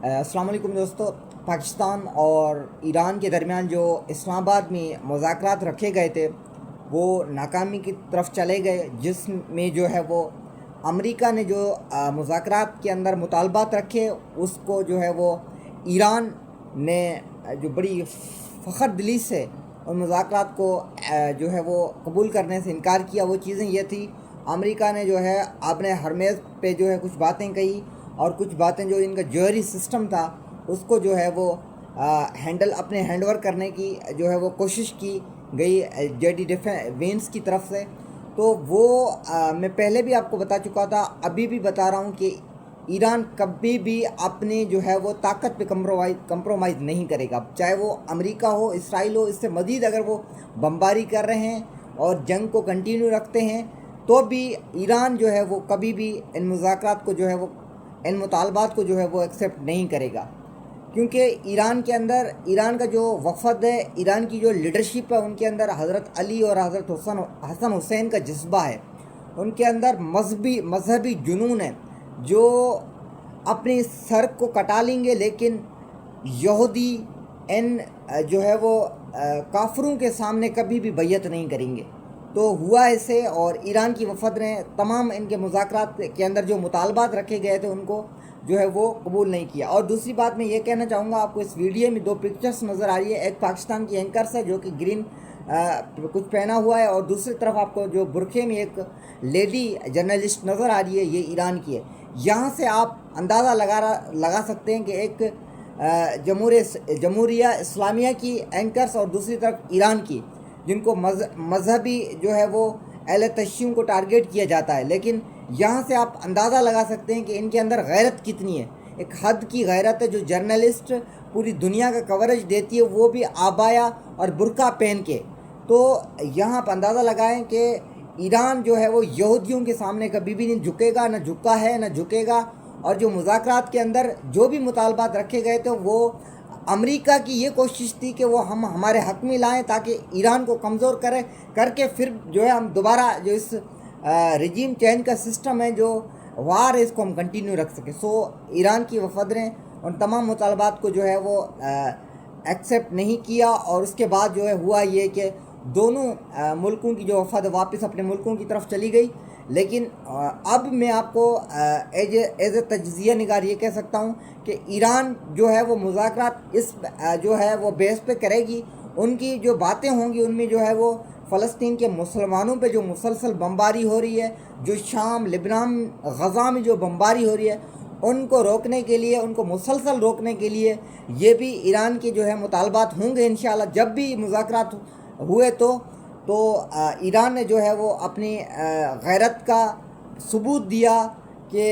अस्सलाम वालेकुम दोस्तों। पाकिस्तान और ईरान के दरमियान जो इस्लामाबाद में मुज़ाकरात रखे गए थे वो नाकामी की तरफ चले गए, जिसमें जो है वो अमेरिका ने जो मुज़ाकरात के अंदर मुतालबात रखे उसको जो है वो ईरान ने जो बड़ी फ़ख्र दिली से उन मुज़ाकरात को जो है वो कबूल करने से इनकार किया। वो चीज़ें ये थी, अमेरिका ने जो है अपने हरमेज़ पे जो है कुछ बातें कही और कुछ बातें जो इनका ज्वेलरी सिस्टम था उसको जो है वो अपने हैंडओवर करने की जो है वो कोशिश की गई जेडी वेंस की तरफ से। तो वो मैं पहले भी आपको बता चुका था, अभी भी बता रहा हूँ कि ईरान कभी भी अपनी जो है वो ताकत पे कंप्रोमाइज़ नहीं करेगा, चाहे वो अमेरिका हो, इसराइल हो। इससे मज़ीद अगर वो बमबारी कर रहे हैं और जंग को कंटिन्यू रखते हैं तो भी ईरान जो है वो कभी भी इन मुज़ाकरात को जो है वो इन मुतालबात को जो है वो एक्सेप्ट नहीं करेगा, क्योंकि ईरान के अंदर ईरान का जो वफ़द है, ईरान की जो लीडरशिप है, उनके अंदर हज़रत अली और हज़रत हसन हुसैन का जज्बा है, उनके अंदर मजहबी जुनून है जो अपनी सर को कटा लेंगे, लेकिन यहूदी इन जो है वो काफिरों के सामने कभी भी बैयत नहीं करेंगे। तो हुआ ऐसे, और ईरान की वफ़द ने तमाम इनके मुज़ाकरात के अंदर जो मुतालबात रखे गए थे उनको जो है वो कबूल नहीं किया। और दूसरी बात मैं ये कहना चाहूँगा, आपको इस वीडियो में दो पिक्चर्स नज़र आ रही है, एक पाकिस्तान की एंकर्स है जो कि ग्रीन कुछ पहना हुआ है, और दूसरी तरफ आपको जो बुरखे में एक लेडी जर्नलिस्ट नज़र आ रही है, ये ईरान की है। यहाँ से आप अंदाज़ा लगा सकते हैं कि एक जमहूरिया इस्लामिया की एंकर्स और दूसरी तरफ ईरान की, जिनको मजहबी जो है वो अहले तशय्युं को टारगेट किया जाता है। लेकिन यहाँ से आप अंदाज़ा लगा सकते हैं कि इनके अंदर गैरत कितनी है, एक हद की गैरत है। जो जर्नलिस्ट पूरी दुनिया का कवरेज देती है वो भी आबाया और बुर्का पहन के। तो यहाँ पर अंदाज़ा लगाएं कि ईरान जो है वो यहूदियों के सामने कभी भी नहीं झुकेगा, न झुका है न झुकेगा। और जो मुज़ाकरात के अंदर जो भी मुतालबात रखे गए थे वो अमेरिका की ये कोशिश थी कि वो हमारे हक़ में लाएं ताकि ईरान को कमज़ोर करके फिर जो है हम दोबारा जो इस रिजीम चेंज का सिस्टम है, जो वार है, इसको हम कंटिन्यू रख सकें। सो ईरान की वफ़द ने उन तमाम मुतालबात को जो है वो एक्सेप्ट नहीं किया, और उसके बाद जो है हुआ ये कि दोनों मुल्कों की जो वफ़द वापस अपने मुल्कों की तरफ चली गई। लेकिन अब मैं आपको एज ए तज्ज़िया निगार ये कह सकता हूँ कि ईरान जो है वो मुज़ाकरात इस जो है वो बेस पे करेगी। उनकी जो बातें होंगी उनमें जो है वो फ़लस्तीन के मुसलमानों पे जो मुसलसल बमबारी हो रही है, जो शाम, लिबनान, गज़ा में जो बमबारी हो रही है, उनको रोकने के लिए, उनको मुसलसल रोकने के लिए ये भी ईरान के जो है मुतालबात होंगे इंशाअल्लाह। जब भी मुज़ाकरात हुए तो ईरान ने जो है वो अपनी गैरत का सबूत दिया कि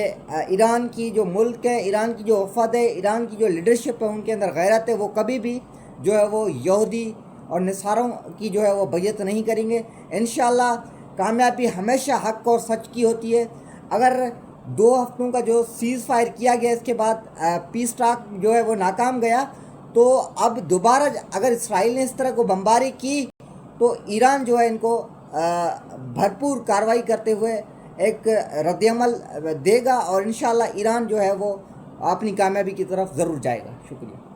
ईरान की जो मुल्क है, ईरान की जो वफ़द है, ईरान की जो लीडरशिप है, उनके अंदर गैरत है। वो कभी भी जो है वो यहूदी और नसारों की जो है वो बैयत नहीं करेंगे। इंशाअल्लाह कामयाबी हमेशा हक़ और सच की होती है। अगर 2 हफ्तों का जो सीज़ फायर किया गया, इसके बाद पीस टॉक जो है वो नाकाम गया, तो अब दोबारा अगर इसराइल ने इस तरह को बमबारी की तो ईरान जो है इनको भरपूर कार्रवाई करते हुए एक रद्दअमल देगा, और इंशाअल्लाह ईरान जो है वो अपनी कामयाबी की तरफ ज़रूर जाएगा। शुक्रिया।